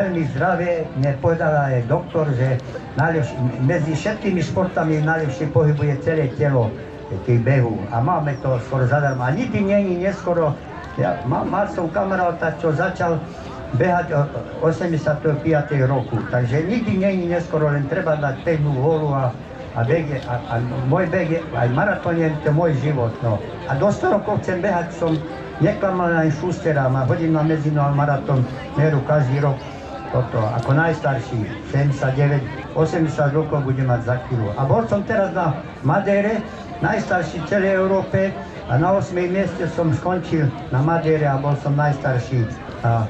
Veľmi zdravé, mne povedal aj doktor, že medzi všetkými športami najlepšie pohybuje celé telo tých behu. A máme to skoro zadarmo. A nikdy nie je neskoro. Mal som kamaráta, čo začal behať od 85. roku. Takže nikdy nie je neskoro, len treba dať pevnú vôľu a môj beh je, aj maratón je to môj život. No. A do 100 rokov chcem behať, som neklamal aj Schustera, hodím na medzinárodný maratón meru každý rok. Toto, ako najstarší, 79, 80 rokov budem mať za chvíľu. A bol som teraz na Madére, najstarší v celej Európe a na 8. mieste som skončil na Madére a bol som najstarší. A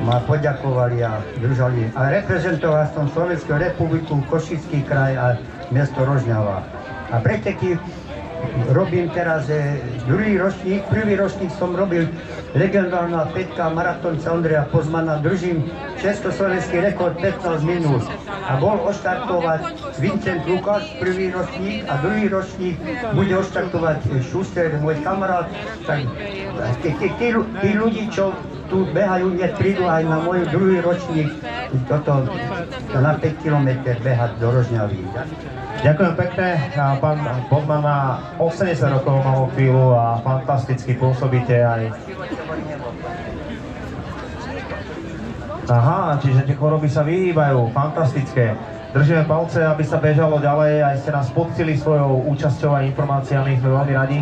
ma poďakovali a držali. A reprezentoval som Slovenskú republiku, Košický kraj a mesto Rožňava. A preteky robím teraz druhý ročník, prvý ročník som robil regionálna peťka maratónca Ondreja Pozmana, držím československý rekord 15 minút a bol oštartovať Vincent Lukáš, prvý ročník a druhý ročník bude oštartovať Schuster, môj kamarát. Tak tí ľudí, čo tu behajú, nech prídu aj na môj druhý ročník toto na 5 km behať do Rožňavy. Ďakujem pekne, pán Pozman má 80 rokov malú chvíľu a fantasticky pôsobíte aj. Aha, čiže tie choroby sa vyhýbajú, fantastické. Držíme palce, aby sa bežalo ďalej, aj ste nás podcili svojou účasťou a informáciami, sme veľmi radi.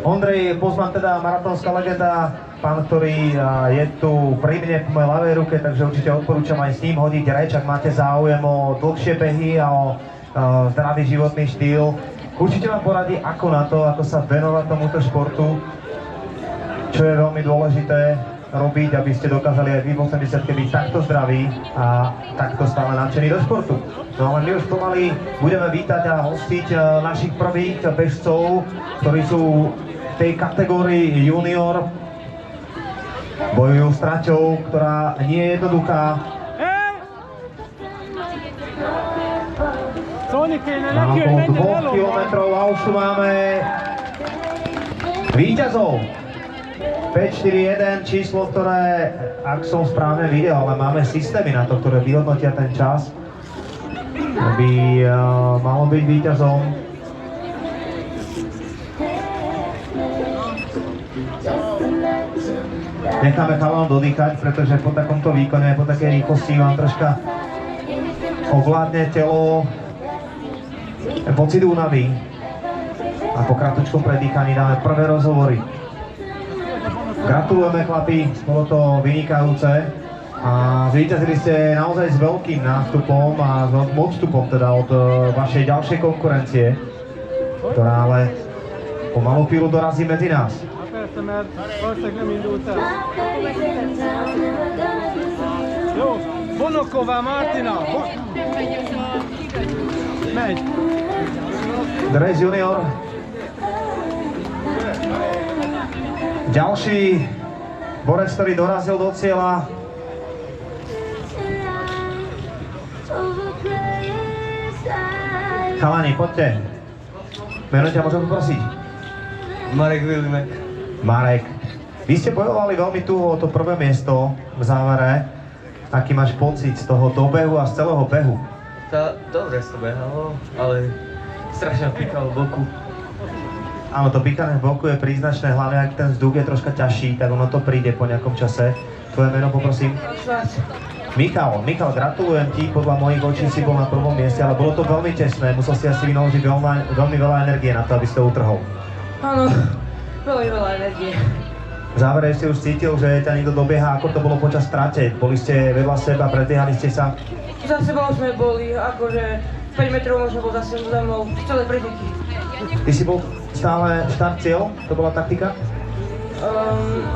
Ondrej Pozman, teda maratónska legenda, pán, ktorý je tu pri mne v mojej ľavej ruke, takže určite odporúčam aj s ním hodiť reč, ak máte záujem o dlhšie behy a o zdravý životný štýl. Určite vám poradí, ako na to, ako sa venovať tomuto športu, čo je veľmi dôležité robiť, aby ste dokázali aj vy v 80-ke byť takto zdraví a takto stále nadšení do športu. No ale my už pomaly budeme vítať a hostiť našich prvých bežcov, ktorí sú v tej kategórii junior. Bojujú s traťou, ktorá nie je jednoduchá. Na okolo 2 kilometrov a už tu máme víťazov. 5-4-1, číslo, ktoré, ak som správne videl, ale máme systémy na to, ktoré vyhodnotia ten čas, by malo byť víťazom. Necháme chalanov dodýchať, pretože po takomto výkone, po takej rýchlosti vám troška ovládne telo pocit únavy. A po kratučkom predýchaní dáme prvé rozhovory. Gratulujeme, chlapi, bolo to vynikajúce a zvíťazili ste naozaj s veľkým nástupom a s veľkým odstupom teda od vašej ďalšej konkurencie, ktorá ale po malú chvíľu dorazí medzi nás. Bonoková Martina! Meď! Dres junior. Ďalší borec, ktorý dorazil do cieľa. Chalani, poďte. Meno ťa môžem poprosiť? Marek Vilimek. Marek. Vy ste bojovali veľmi tuho o to prvé miesto v závere. Aký máš pocit z toho dobehu a z celého behu? Dobre sa behalo, ale strašne píkal v boku. Áno, to píkanie v boku je príznačné, hlavne ak ten vzduch je troška ťažší, tak ono to príde po nejakom čase. Tvoje meno poprosím? Michal, gratulujem ti, podľa mojich očí si bol na prvom mieste, ale bolo to veľmi tesné, musel si asi vynaložiť veľmi veľa energie na to, aby si to utrhol. Áno, veľmi veľa energie. V závere ste už cítil, že ťa niekto dobieha, ako to bolo počas trate? Boli ste vedľa seba, predbiehali ste sa? Za sebou sme boli, akože 5 metrov možno bol za mnou, celé preteky. Ty si bol stále štart cieľ? To bola taktika?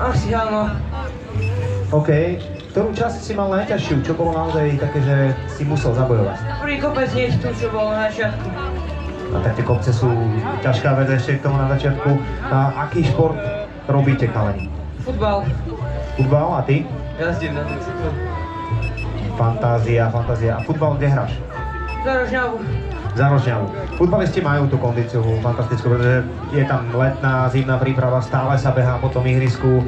Asi áno. OK. Ktorú časť si mal najťažšiu? Čo bolo naozaj také, že si musel zabojovať? Prvý kopec nie je tu, čo bolo na začiatku. A tak tie kopce sú ťažká vec ešte k tomu na začiatku. A aký šport robíte, chalani? Futbal. Futbal a ty? Jazdím na tricyklu. Fantázia. A futbal kde hráš? Za Rožňavu. za Rožňavu. Futbalisti majú tú kondíciu fantastickú, pretože je tam letná, zimná príprava, stále sa behá po tom ihrisku.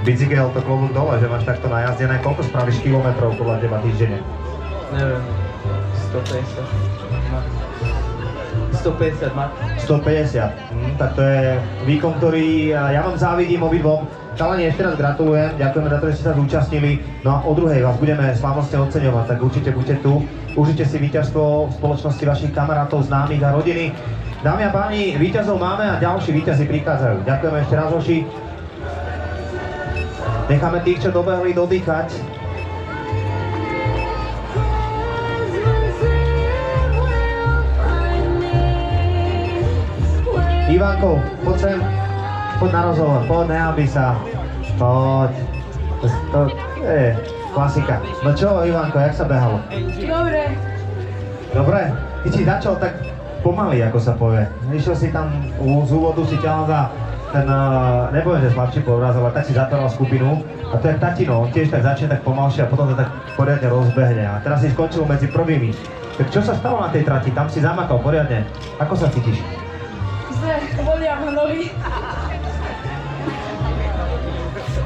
Bicykel to klobúk dole, že máš takto najazdené. Koľko spravíš kilometrov podľa teba týždenne? Neviem, 150 má. 150. Tak to je výkon, ktorý ja vám závidím obidvom. Chalani, ešte raz gratulujem, ďakujeme za to, že ste sa zúčastnili. No a o druhej vás budeme slávnostne oceňovať, tak určite buďte tu. Užite si víťazstvo v spoločnosti vašich kamarátov, známych a rodiny. Dámy a páni, víťazov máme a ďalší víťazi prichádzajú. Ďakujeme ešte raz, hoši. Necháme tých, čo dobehli, dodýchať. Ivanko, poď sem. Poď na rozhovor, poď, nehábaj sa. Poď. To je klasika. No čo, Ivanko, jak sa behalo? Dobre. Dobre? Ty si začal tak pomaly, ako sa povie. Išiel si tam z úvodu, si ťahal za ten, nepoviem, že slabší povraz, ale tak si zatváral skupinu. A to je tatino, on tiež tak začne tak pomalšie a potom to tak poriadne rozbehne. A teraz si skončil medzi prvými. Tak čo sa stalo na tej trati? Tam si zamakal poriadne. Ako sa cítiš? Zle, bolia ma nohy.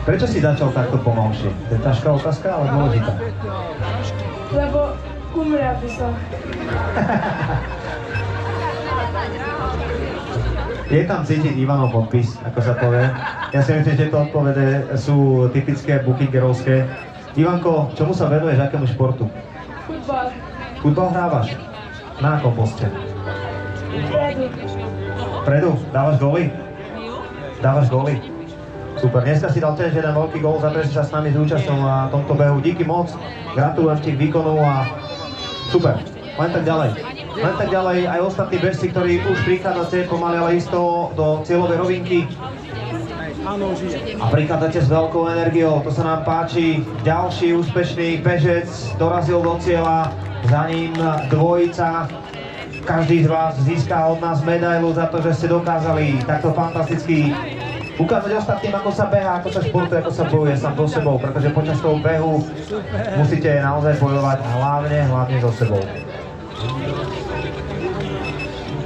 Prečo si začal takto pomalšie? To je ťažká otázka, ale dôležitá. Lebo umrel by som. Je tam cítiť Ivanov podpis, ako sa povie. Ja si myslím, že tieto odpovede sú typické bookingerovské. Ivanko, čomu sa venuješ, akému športu? Futbal. Futbal hrávaš? Na akom poste? Predu. Predu? Dávaš góly? Dávaš góly? Super, dneska si dal tiež jeden veľký gól za to, že si sa s nami zúčastnil na tomto behu. Díky moc, gratulujem ti k výkonu a super, len tak ďalej. Len tak ďalej aj ostatní bežci, ktorí už prichádzate pomaly, ale isto do cieľovej rovinky. A prichádzate s veľkou energiou, to sa nám páči. Ďalší úspešný bežec dorazil do cieľa, za ním dvojica. Každý z vás získa od nás medailu za to, že ste dokázali takto fantasticky ukázať ostatným, ako sa behá, ako sa športuje, ako sa bojuje sám so sebou, pretože počas toho behu musíte naozaj bojovať hlavne so sebou.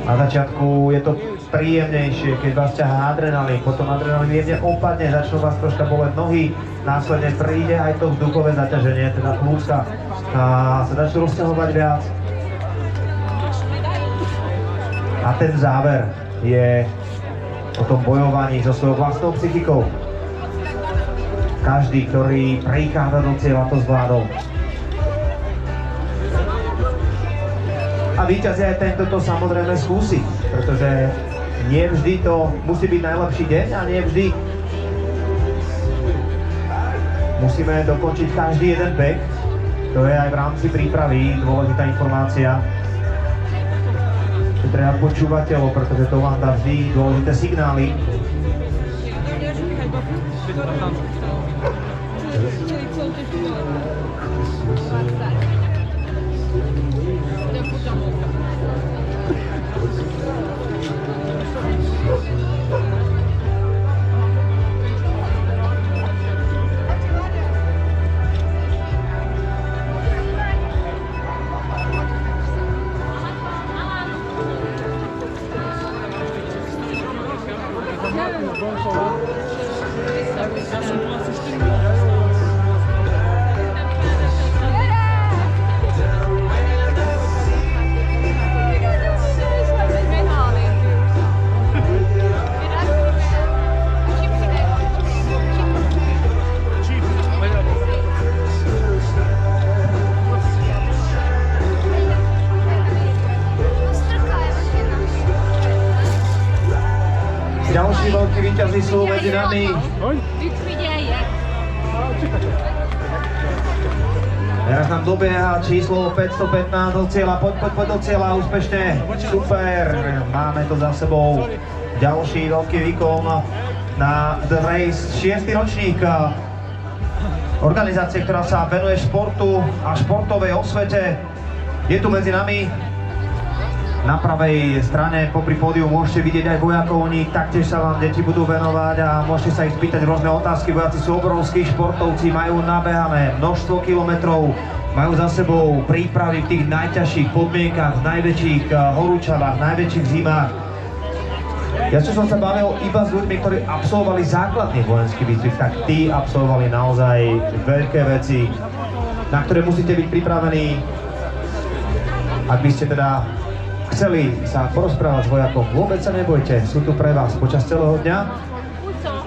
Na začiatku je to príjemnejšie, keď vás ťahá adrenalín, potom adrenalín jemne opadne, začnú vás troška boleť nohy, následne príde aj to vzduchové zaťaženie, teda plúcka a sa začnú rozťahovať viac. A ten záver je o tom bojovaní so svojou vlastnou psychikou. Každý, ktorý prichádza do cieľa, to zvládol. A víťaz je aj ten, kto to samozrejme skúsi, pretože nie vždy to musí byť najlepší deň a nie vždy musíme dokončiť každý jeden beh. To je aj v rámci prípravy dôležitá informácia. Treba počúvať telo, pretože to vám dá vždy dôležité signály. Ďalší veľkí víťazi sú medzi nami. Teraz nám dobieha číslo 515 do cieľa. Poď do cieľa úspešne. Super, máme to za sebou. Ďalší veľký výkon na The Race. 6. ročník organizácie, ktorá sa venuje športu a športovej osvete. Je tu medzi nami. Na pravej strane popri pódiu môžete vidieť aj vojakov, oni taktiež sa vám deti budú venovať a môžete sa ich spýtať rôzne otázky. Vojaci sú obrovskí športovci, majú nabehané množstvo kilometrov, majú za sebou prípravy v tých najťažších podmienkach, v najväčších horúčavách, v najväčších zimách. Ja som sa bavil iba s ľuďmi, ktorí absolvovali základný vojenský výcvik, tak tí absolvovali naozaj veľké veci, na ktoré musíte byť pripravení. Ak by ste teda chceli sa porozprávať s vojakom, vôbec sa nebojte, sú tu pre vás počas celého dňa.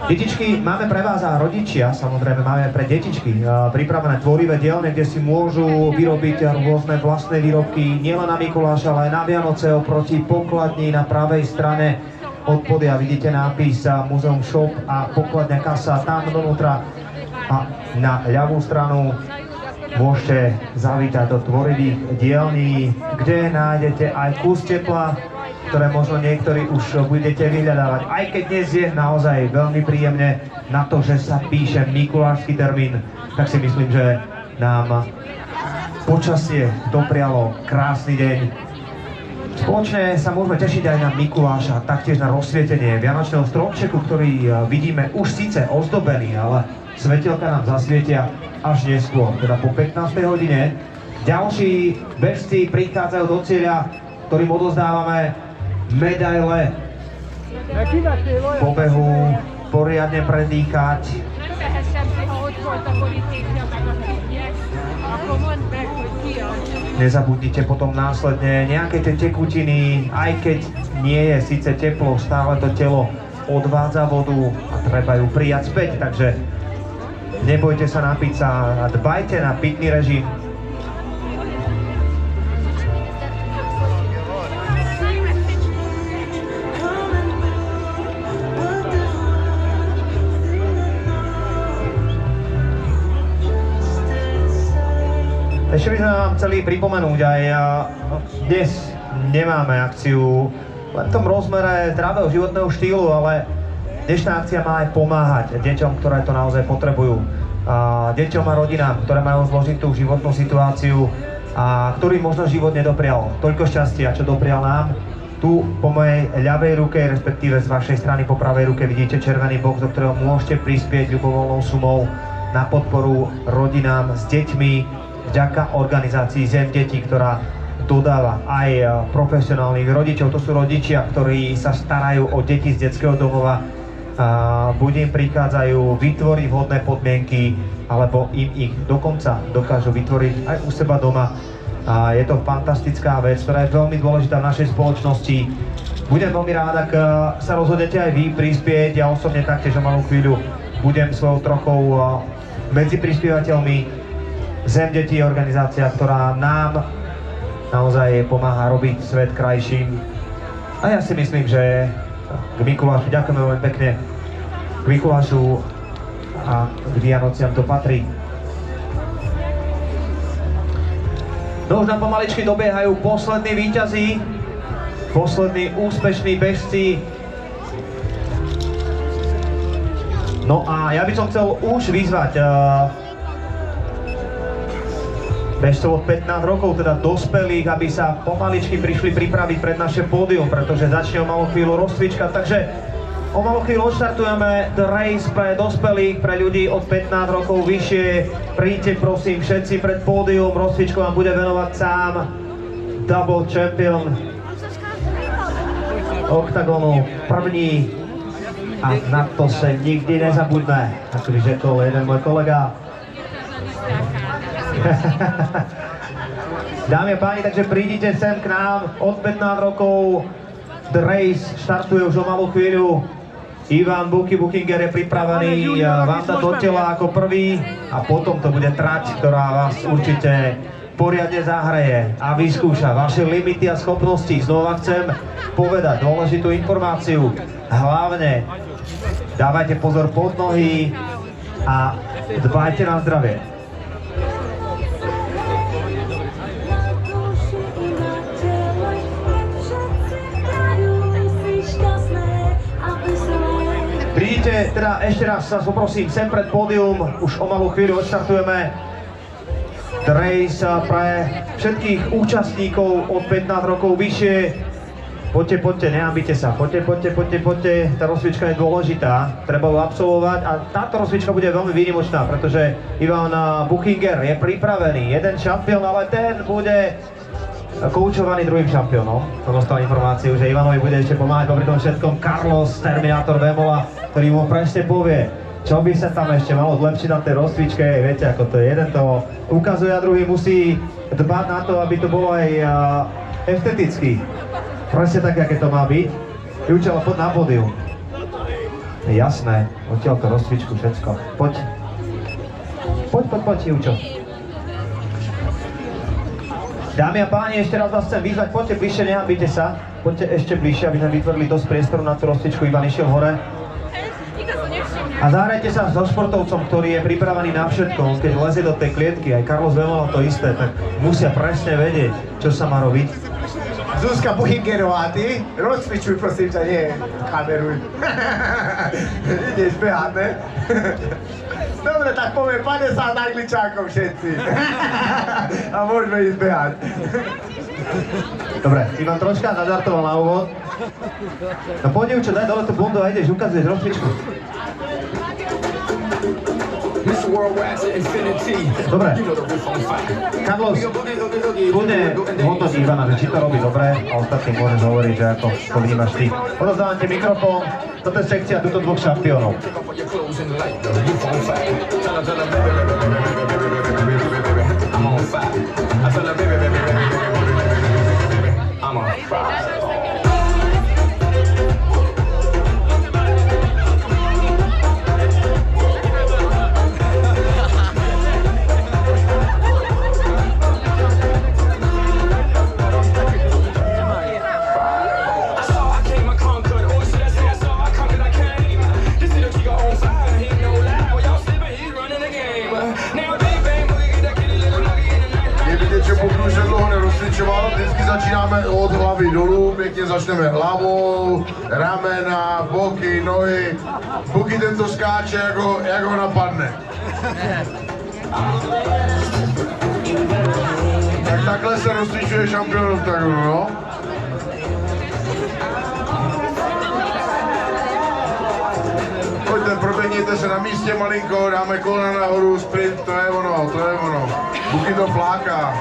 Detičky máme pre vás a rodičia, samozrejme máme pre detičky pripravené tvorivé dielne, kde si môžu vyrobiť rôzne vlastné výrobky, nielen na Mikuláša, ale aj na Vianoce. Oproti pokladni na pravej strane od podia vidíte nápis Muzeum Shop a pokladňa kasa tam donútra. A na ľavú stranu môžete zavítať do tvorivých dielní, kde nájdete aj kus tepla, ktoré možno niektorí už budete vyhľadávať. Aj keď dnes je naozaj veľmi príjemne na to, že sa píše mikulášsky termín, tak si myslím, že nám počasie doprialo krásny deň. Spoločne sa môžeme tešiť aj na Mikuláša, taktiež na rozsvietenie vianočného stromčeku, ktorý vidíme už síce ozdobený, ale svetielka nám zasvietia až neskôr, teda po 15. hodine. Ďalší bežci prichádzajú do cieľa, ktorým odozdávame medaile. Po behu poriadne predýchať. Nezabudnite potom následne nejaké tie tekutiny, aj keď nie je síce teplo, stále to telo odvádza vodu a treba ju prijať späť, takže nebojte sa napiť sa a dbajte na pitný režim. Ešte by sme vám chceli pripomenúť aj dnes nemáme akciu len v tom rozmere zdravého životného štýlu, ale dnešná akcia má aj pomáhať deťom, ktoré to naozaj potrebujú. Deťom a rodinám, ktoré majú zložitú životnú situáciu a ktorým možno život nedoprial toľko šťastia, čo doprial nám. Tu po mojej ľavej ruke, respektíve z vašej strany po pravej ruke vidíte červený box, do ktorého môžete prispieť ľubovoľnou sumou na podporu rodinám s deťmi vďaka organizácii Zem detí, ktorá dodáva aj profesionálnych rodičov. To sú rodičia, ktorí sa starajú o deti z detského domova. Buď im prichádzajú vytvoriť vhodné podmienky, alebo im ich dokonca dokážu vytvoriť aj u seba doma. Je to fantastická vec, ktorá je veľmi dôležitá v našej spoločnosti. Budem veľmi rád, ak sa rozhodnete aj vy prispieť. Ja osobne taktiež o malú chvíľu budem svojou trochou medzi prispievateľmi. Zem detí je organizácia, ktorá nám naozaj pomáha robiť svet krajším. A ja si myslím, že k Mikulášu, ďakujeme veľmi pekne, k Mikulášu a k Vianociam to patrí. No už nám pomaličky dobiehajú poslední víťazi, poslední úspešní bežci. No a ja by som chcel už vyzvať bežcov od 15 rokov, teda dospelých, aby sa pomaličky prišli pripraviť pred naše pódium, pretože začne o malú chvíľu rozcvička. Takže o malú chvíľu odštartujeme The Race pre dospelých, pre ľudí od 15 rokov vyššie. Príďte prosím všetci pred pódium, rozcvičku vám bude venovať sám double champion Oktagonu, první, a na to sa nikdy nezabudne, ako by řekol jeden môj kolega. Dámy a páni, takže prídite sem k nám od 15 rokov. The Race štartuje už o malú chvíľu. Ivan Bukinger je pripravený vám dať do tela ako prvý a potom to bude trať, ktorá vás určite poriadne zahreje a vyskúša vaše limity a schopnosti. Znova chcem povedať dôležitú informáciu. Hlavne dávajte pozor pod nohy a dbajte na zdravie. Prídite teda ešte raz, sa poprosím, sem pred pódium, už o malú chvíľu odštartujeme The Race pre všetkých účastníkov od 15 rokov vyššie. Poďte, nehambite sa. Poďte. Tá rozcvička je dôležitá. Treba ju absolvovať a táto rozcvička bude veľmi výnimočná, pretože Ivan Buchinger je pripravený. Jeden šampión, ale ten bude koučovaný druhým šampiónom. Som dostal informáciu, že Ivanovi bude ešte pomáhať popri tom všetkom Carlos Terminator Vemola, ktorý mu presne povie, čo by sa tam ešte malo zlepšiť na tej rozcvičke. Viete, ako to je. Jeden to ukazuje a druhý musí dbať na to, aby to bolo aj esteticky. Presne tak, aké to má byť. Jučo, poď na pódium. Jasné, odtiaľ to rozcvičku, všetko. Poď, Jučo. Dámy a páni, ešte raz vás chcem vyzvať, poďte bližšie, nehambite sa. Poďte ešte bližšie, aby sme vytvorili dosť priestoru na tú rozcvičku. Ivan išiel hore. A zahrajte sa so športovcom, ktorý je pripravený na všetko. Keď lezie do tej klietky, aj Carlos Vemola to isté, tak musia presne vedieť, čo sa má robiť. Zuzka Buchingerová, ty? Rozcvičuj, prosím ťa, nie kameruj. Ideš behať, ne? Dobre, tak poviem 50 angličákov všetci. A môžeme ísť behať. Dobre, Ivan troška nažartoval na úvod. No poď, čo, daj dole tú bundu a ideš, ukazuješ rozcvičku. Dobre, Carlos, kľudne hodnotí Ivana, že či to robí dobre a ostatným môžeš hovoriť, že ako to vnímaš ty. Odovzdávam ti mikrofón, toto je sekcia túto dvoch šampiónov. Vždycky začínáme od hlavy dolů, pěkně začneme hlavou, ramena, boky, nohy. Buky tento skáče, jak ho napadne. Tak takhle se rozcvičuje šampion v tahu, no. Pojďte, proběhněte se na místě malinko, dáme kolena nahoru, sprint, to je ono. Buky to fláká.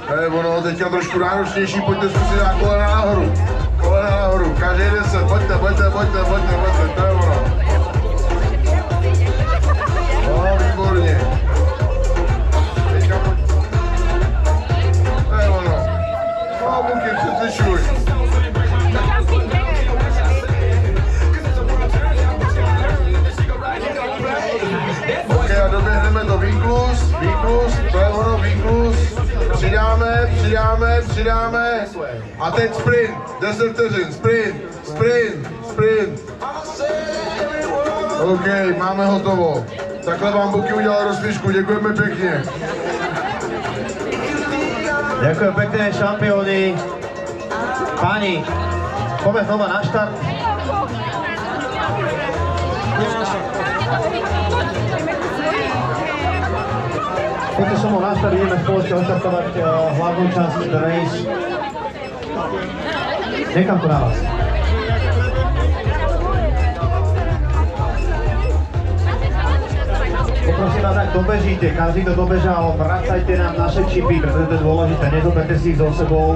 To je ono, teďka trošku náročnější, pojďte zkusit dát kolena nahoru. Každý 10, pojďte, to je ono. No, výborně. Teďka pojďte. To je ono. No, Buky, přecvičuj. Ok, a doběhneme to výklus, to je ono, výklus. Přidáme. A teď sprint, 10 vteřin, sprint. OK, máme hotovo. Takhle vám Buky udělal rozcvičku, děkujeme pěkně. Ďakujem pekne, šampióni. Páni, poďme znova na štart. Poďte som ho na štart, ideme spoločne odštartovať hlavnú časť race. Nechám to na vás. Poprosím vás, ak dobežíte, každý, kto dobežal, vracajte nám naše čipy, pretože to je dôležité, nezoberte si ich so sebou.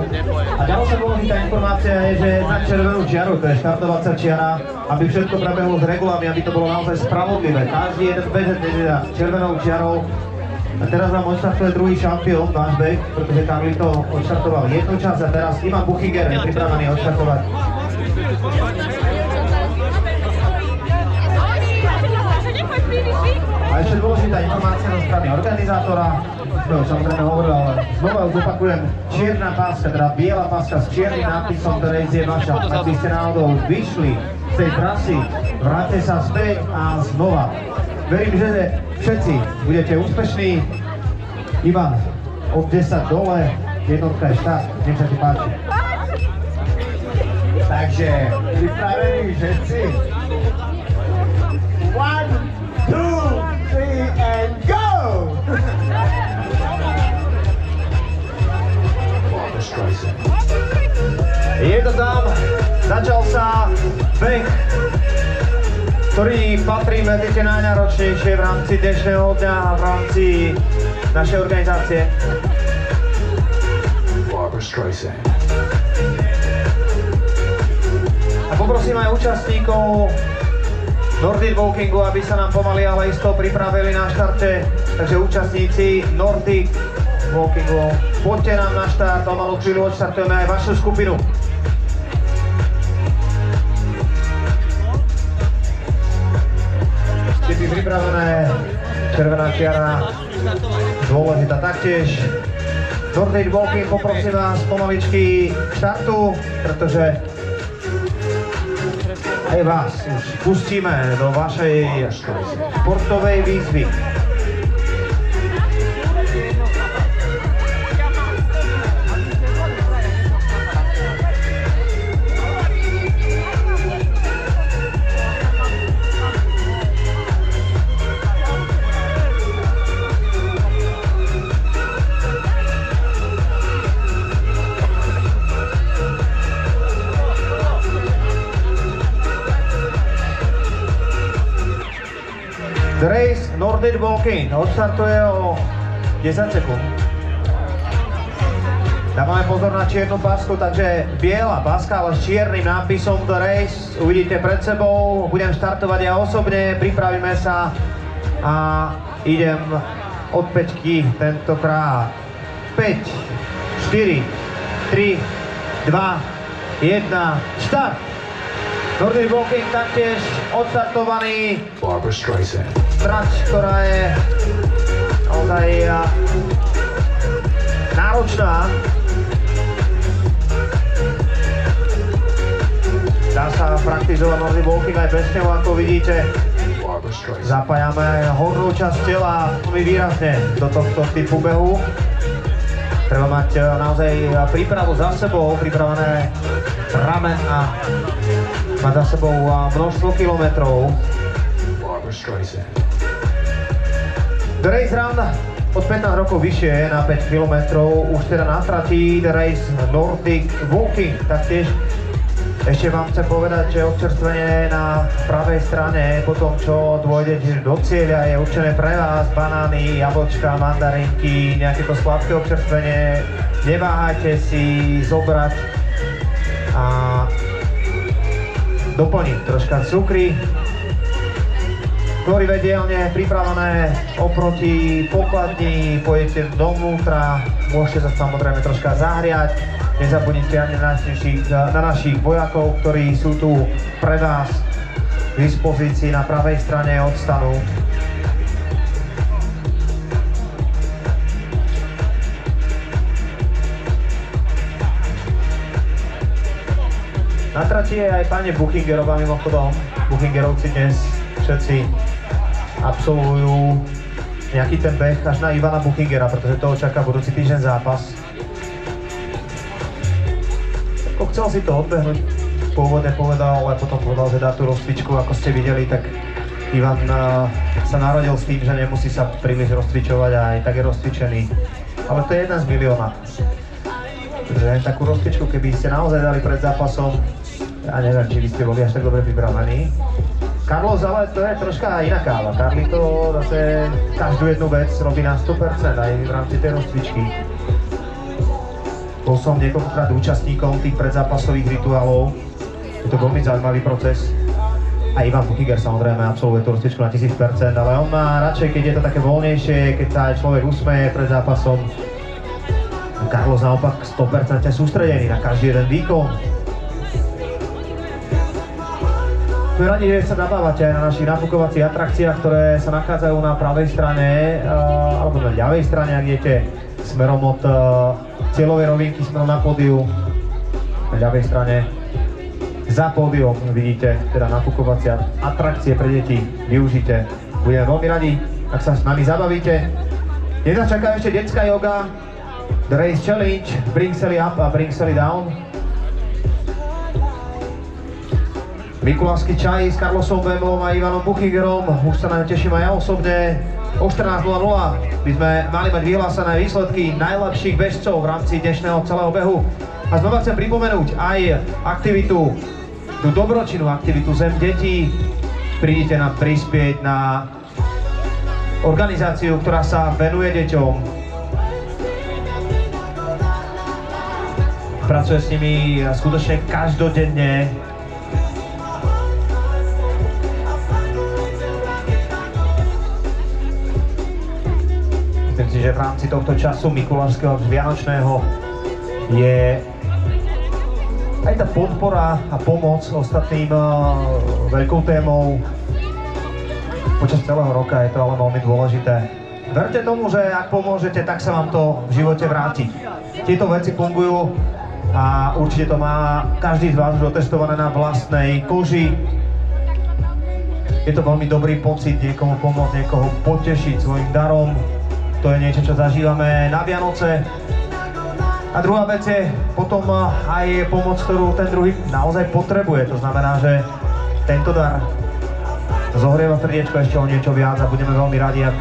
A ďalšia dôležitá informácia je, že na červenú čiaru, to je štartovacia čiara, aby všetko prebehlo s regulami, aby to bolo naozaj spravodlivé. Každý jeden bežec je červenou čiarou. A teraz nám odštartuje druhý šampión, váš beh, pretože Carlito odštartoval jednu časť a teraz Ivan Buchinger je pripravený odštartovať. A ešte dôležitá informácia zo strany organizátora, to samozrejme hovoril, ale znova už opakujem, čierna páska, teda biela páska s čiernym nápisom, ktoré je vaša. Ak by ste náhodou vyšli z tej trasy, vráťte sa späť a znova. Verím, že všetci budete úspešní. Ivan, od 10 dole, jednotka je štart, nech sa ti páči. Takže, pripravení všetci? 1, 2, 3 and go! Je to tam, začal sa beh, ktorý patrí medzi tie najnáročnejšie v rámci dnešného dňa a v rámci našej organizácie. A poprosím aj účastníkov Nordic Walkingu, aby sa nám pomaly ale isto pripravili na štarte. Takže účastníci Nordic Walkingu, poďte nám na štart, o malú chvíľu odštartujeme aj vašu skupinu. Štipy pripravené, červená čiara, dôležitá taktiež. Nordic Walking, poprosím vás pomaličky k štartu, pretože aj vás už pustíme do vašej športovej výzvy. The race Nordic Walking odstartuje o 10 sekúnd. Dávame pozor na čiernu pasku, takže biela paska, ale s čiernym nápisom The race uvidíte pred sebou. Budem štartovať ja osobne, pripravíme sa a idem od 5-ky tentokrát. 5, 4, 3, 2, 1, štart! Nordic Walking taktiež odstartovaný. Barbra Streisand. Trať, ktorá je naozaj náročná. Dá sa praktizovať Nordic Walking aj bez neho, ako vidíte. Zapájame hornú časť tela veľmi výrazne do tohto typu behu. Treba mať naozaj prípravu za sebou, pripravené ramen a mať za sebou množstvo kilometrov. The Race Run od 15 rokov vyššie na 5 km, už teda na trati The Race Nordic Walking. Taktiež ešte vám chcem povedať, že občerstvenie na pravej strane po tom, čo dôjdete do cieľa, je určené pre vás banány, jablčka, mandarinky, nejaké to sladké občerstvenie. Neváhajte si zobrať a doplniť troška cukry. Tvorivé dielne pripravené oproti pokladni, pôjdete dovnútra, môžete sa samozrejme troška zahriať. Nezabudnite ani na našich vojakov, ktorí sú tu pre vás k dispozícii na pravej strane od stanu. Na trati je aj pani Buchingerová mimochodom. Buchingerovci dnes všetci absolvujú nejaký ten beh až na Ivana Buchingera, pretože toho čaká budúci týždeň zápas. Chcel si to odbehnúť, pôvodne povedal, ale potom povedal, že dá tú rozcvičku, ako ste videli, tak Ivan sa narodil s tým, že nemusí sa príliš rozcvičovať a aj tak je rozcvičený. Ale to je jeden z milióna. Takže takú rozcvičku, keby ste naozaj dali pred zápasom, ja neviem, či by ste boli až tak dobre pripravení. Carlos, ale to je troška iná káva. Carlito zase každú jednu vec robí na 100% aj v rámci tej rozcvičky. Bol som niekoľkokrát účastníkom tých predzápasových rituálov. Je to veľmi zaujímavý proces. A Ivan Buchinger samozrejme absolvuje tú rozcvičku na 1000%, ale on má radšej, keď je to také voľnejšie, keď sa aj človek usmeje pred zápasom. Carlos naopak 100% sústredený na každý jeden výkon. Sme radi, že sa nabávate aj na našich nafukovacích atrakciách, ktoré sa nachádzajú na pravej strane alebo na ľavej strane, ak idete smerom od cieľovej rovinky smerom na pódiu. Na ľavej strane za pódium vidíte teda nafukovacie atrakcie pre deti. Využite. Budeme veľmi radi, ak sa s nami zabavíte. Dnes nás čaká ešte detská yoga, The Race Challenge, Bring Sally Up a Bring Sally Down. Mikulášsky čaj s Carlosom Bemom a Ivanom Buchingerom. Už sa na ňu teším aj ja osobne. O 14:00 by sme mali mať vyhlásené výsledky najlepších bežcov v rámci dnešného celého behu. A znova chcem pripomenúť aj aktivitu, tú dobročinnú aktivitu Zem detí. Prídite nám prispieť na organizáciu, ktorá sa venuje deťom. Pracuje s nimi skutočne každodenne. Myslím si, že v rámci tohto času mikulášskeho vianočného je aj tá podpora a pomoc ostatným veľkou témou. Počas celého roka je to ale veľmi dôležité. Verte tomu, že ak pomôžete, tak sa vám to v živote vráti. Tieto veci fungujú a určite to má každý z vás už otestované na vlastnej koži. Je to veľmi dobrý pocit niekomu pomôcť, niekoho potešiť svojim darom. To je niečo, čo zažívame na Vianoce. A druhá vec je potom aj pomoc, ktorú ten druhý naozaj potrebuje. To znamená, že tento dar zohrieva srdiečko ešte o niečo viac a budeme veľmi radi, ak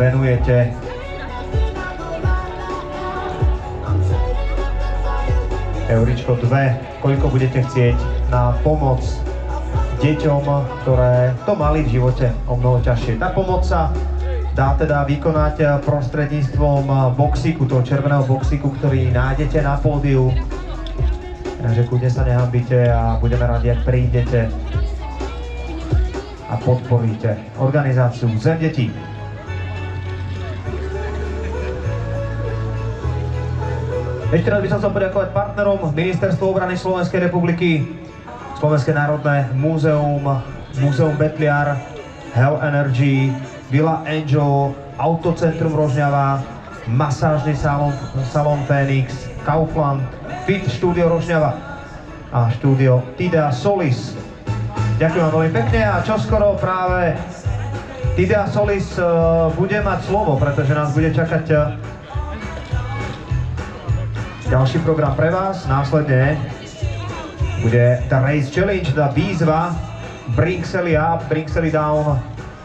venujete euričko 2, koľko budete chcieť na pomoc deťom, ktoré to mali v živote o mnoho ťažšie. Tá pomoc sa dá teda vykonať prostredníctvom boxíku, toho červeného boxíku, ktorý nájdete na pódiu. Takže kľudne sa nehambite a budeme radi, ak prídete a podporíte organizáciu Zem detí. Ešte raz by som chcel poďakovať partnerom Ministerstvo obrany Slovenskej republiky, Slovenské národné múzeum, Múzeum Betliar, Hell Energy, Villa Angel, Autocentrum Rožňava, Masážny salón Phoenix, Kaufland, Fit Studio Rožňava a štúdio Tidea Solis. Ďakujem vám veľmi pekne a čoskoro práve Tidea Solis bude mať slovo, pretože nás bude čakať ďalší program pre vás. Následne bude The Race Challenge, tá výzva Bring Sally Up, Bring Sally Down.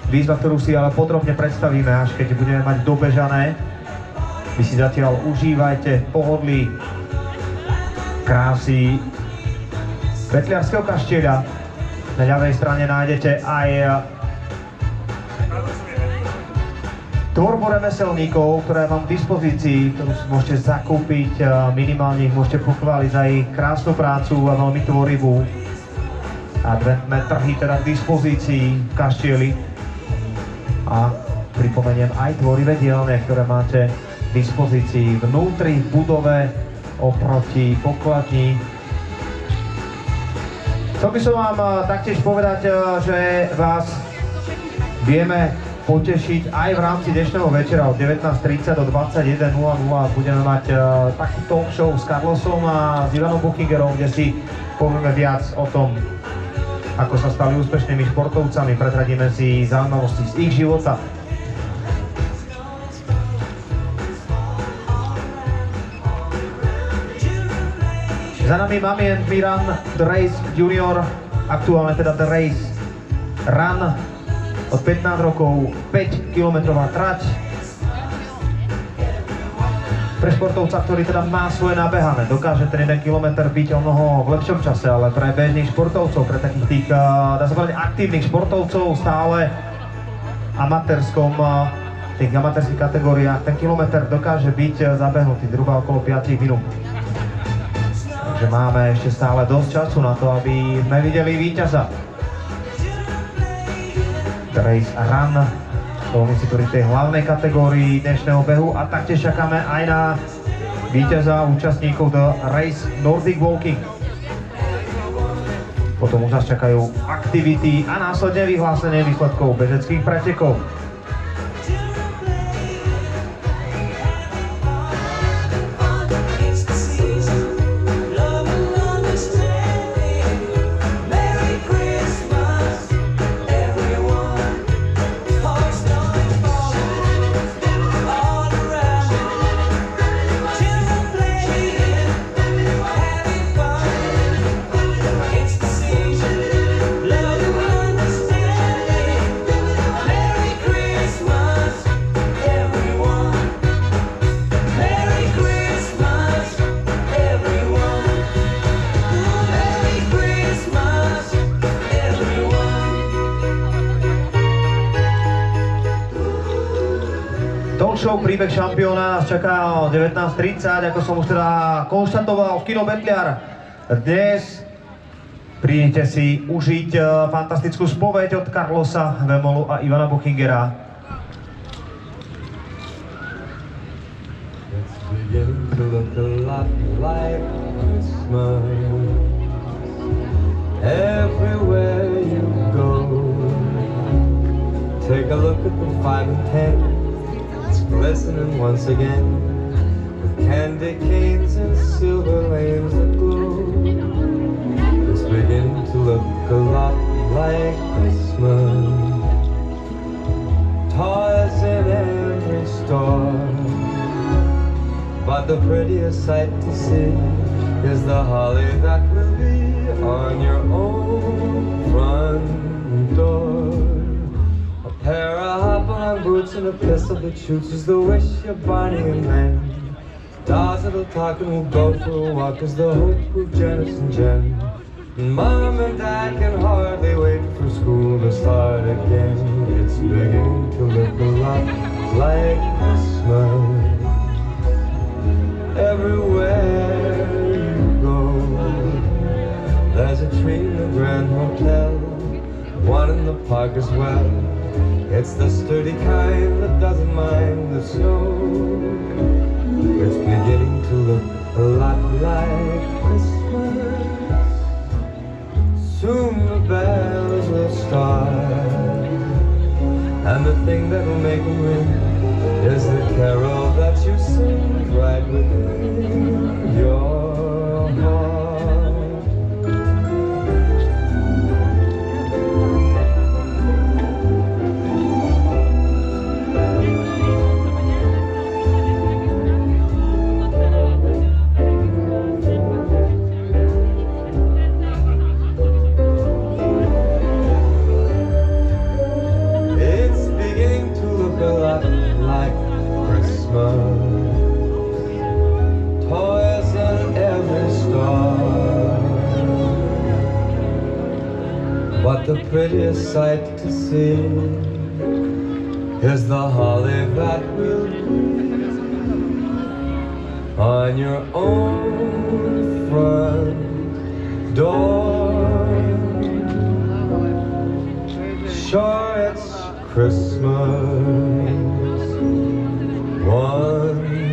Výzva, ktorú si ale podrobne predstavíme, až keď budeme mať dobežané. Vy si zatiaľ užívajte pohodlí krásy Betliarského kaštieľa. Na ľavej strane nájdete aj tvorbu remeselníkov, ktorá je vám k dispozícii, ktorú si môžete zakúpiť, minimálne ich môžete pochváliť za ich krásnu prácu a veľmi tvorivú. Adventné trhy teda k dispozícii v kaštieľi. A pripomeniem aj tvorivé dielne, ktoré máte k dispozícii vnútri v budove oproti pokladni. Chcel by som vám taktiež povedať, že vás vieme potešiť aj v rámci dnešného večera od 19:30 do 21:00. Budeme mať takú talk show s Carlosom a s Ivanom Buchingerom, kde si povieme viac o tom, ako sa stali úspešnými športovcami, prezradíme si zaujímavosti z ich života. Za nami Mami and Miran, The Race Junior, aktuálne teda The Race Run, od 15 rokov 5-kilometrová trať. Pre športovca, ktorý teda má svoje nabehané, dokáže ten 1 kilometr byť o mnoho v lepšom čase, ale pre bežných športovcov, pre takých tých, dá sa povedať, aktívnych športovcov stále v tých amatérských kategóriách, ten kilometr dokáže byť zabehnutý zhruba okolo 5 minút. Takže máme ešte stále dosť času na to, aby sme videli víťaza. The Race Run, školníci, ktorí v tej hlavnej kategórii dnešného behu, a taktiež čakáme aj na víťaza účastníkov The Race Nordic Walking. Potom už nás čakajú aktivity a následne vyhlásenie výsledkov bežeckých pretekov. Merry Christmas. show Príbeh šampióna nás čaká o 19:30, ako som už teda konštatoval v Kino Betliar. Dnes prídete si užiť fantastickú spoveď od Carlosa Vemolu a Ivana Buchingera. It's beginning to look a lot like Christmas. Everywhere you go, take a look at the 5 and 10. It's glistening once again with candy canes and silver lanes that glow. It's beginning to look a lot like Christmas. Toys in every store, but the prettiest sight to see is the holly that will be on your own front door. A pair of hop-along boots and a pistol that shoots is the wish of Barney and Len. Dolls that'll talk and will go for a walk is the hope of Janice and Jen. Mom and Dad can hardly wait for school to start again. It's beginning to look a lot like Christmas. Everywhere you go, there's a tree in the Grand Hotel, one in the park as well. It's the sturdy kind that doesn't mind the snow. It's beginning to look a lot like Christmas. Soon the bells will start, and the thing that will make them ring is the carol that you sing right within your heart. Toys in every store, but the prettiest sight to see is the holly that will be on your own front door. Sure, it's Christmas once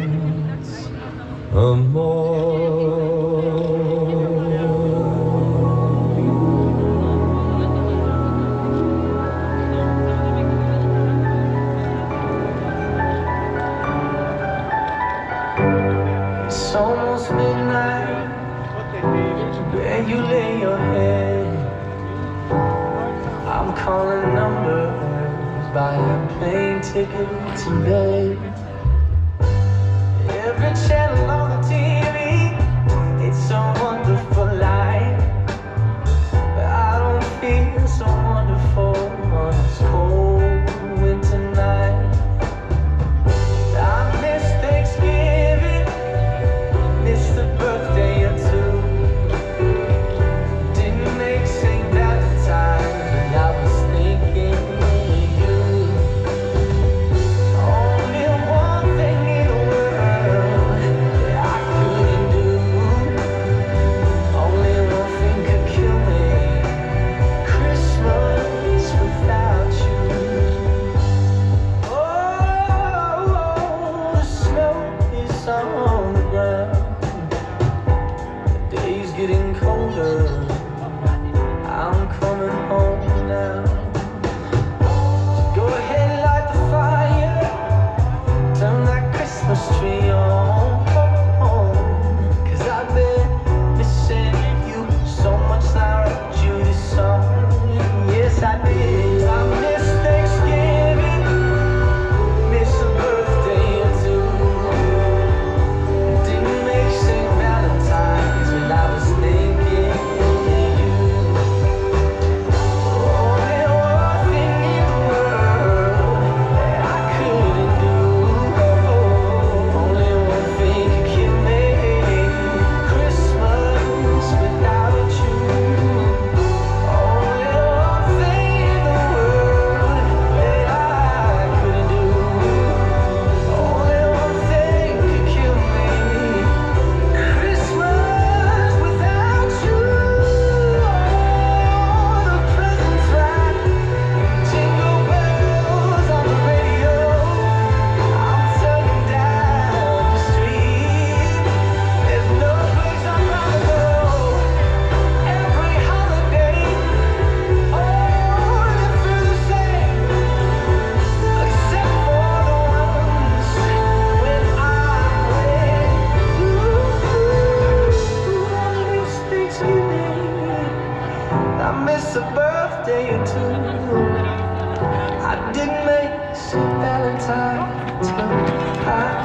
more. It's almost midnight where you lay your head. I'm calling numbers, buying plane tickets to bed. Every channel on the TV, it's a wonderful life. But I don't feel so wonderful on this cold winter night. I miss Thanksgiving, miss the birthday or two. Didn't make St. Valentine's, but I was thinking of you. Only one thing in the world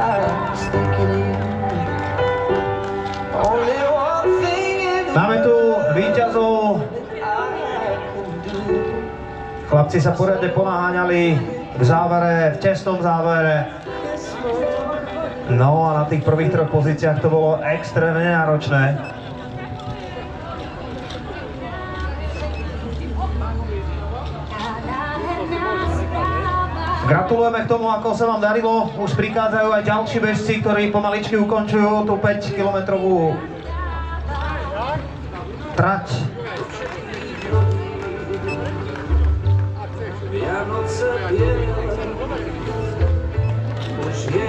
I was thinking of you. Only one thing in the Máme tu víťazov. I can do. Chlapci sa poriadne ponaháňali v závere, v tesnom závere. No a na tých prvých troch pozíciách to bolo extrémne náročné. Gratulujeme k tomu, ako sa vám darilo. Už prichádzajú aj ďalší bežci, ktorí pomaličky ukončujú tú 5-kilometrovú trať.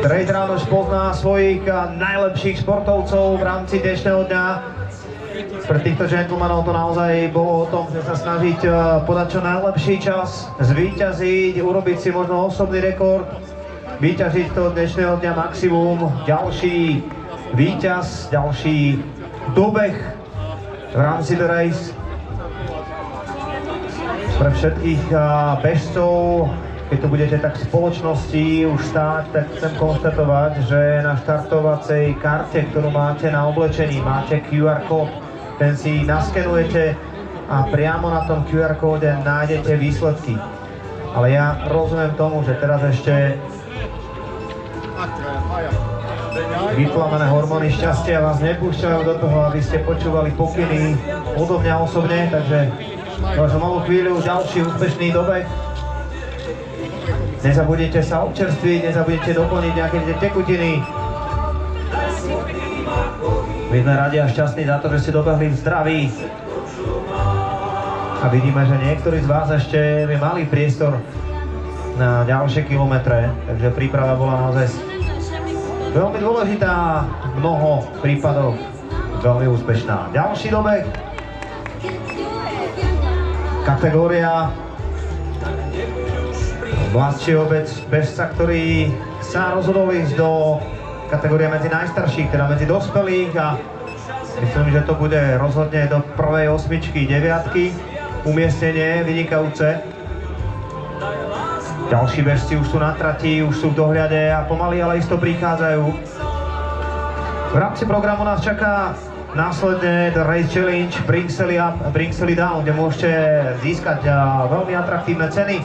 Trade Run už pozná svojich najlepších športovcov v rámci dnešného dňa. Pre týchto gentlemanov to naozaj bolo o tom, že sa snažiť podať čo najlepší čas, zvíťaziť, urobiť si možno osobný rekord, vyťažiť to dnešného dňa maximum. Ďalší víťaz, ďalší dobeh v rámci The Race. Pre všetkých bežcov, keď tu budete tak v spoločnosti už stáť, tak chcem konštatovať, že na štartovacej karte, ktorú máte na oblečení, máte QR kód. Ten si naskenujete a priamo na tom QR kóde nájdete výsledky. Ale ja rozumiem tomu, že teraz ešte vyplamené hormóny šťastia vás nepúšťajú do toho, aby ste počúvali pokyny odo mňa osobne, takže možno malú chvíľu ďalší úspešný dobeh. Nezabudnite sa občerstviť, nezabudnite doplniť nejaké tekutiny. My sme radi a šťastní za to, že ste dobehli v zdraví. A vidíme, že niektorí z vás ešte by mali priestor na ďalšie kilometre, takže príprava bola naozaj veľmi dôležitá, v mnoho prípadoch veľmi úspešná. Ďalší dobeh, kategória mladšieho bežca, ktorý sa rozhodol ísť do kategórie medzi najstarších, teda medzi dospelých, a myslím, že to bude rozhodne do prvej 8, 9 umiestnenie vynikajúce. Ďalší bežci už sú na trati, už sú v dohľade a pomaly, ale isto prichádzajú. V rámci programu nás čaká následne The Race Challenge Bring Sally Up, Bring Sally Down, kde môžete získať veľmi atraktívne ceny.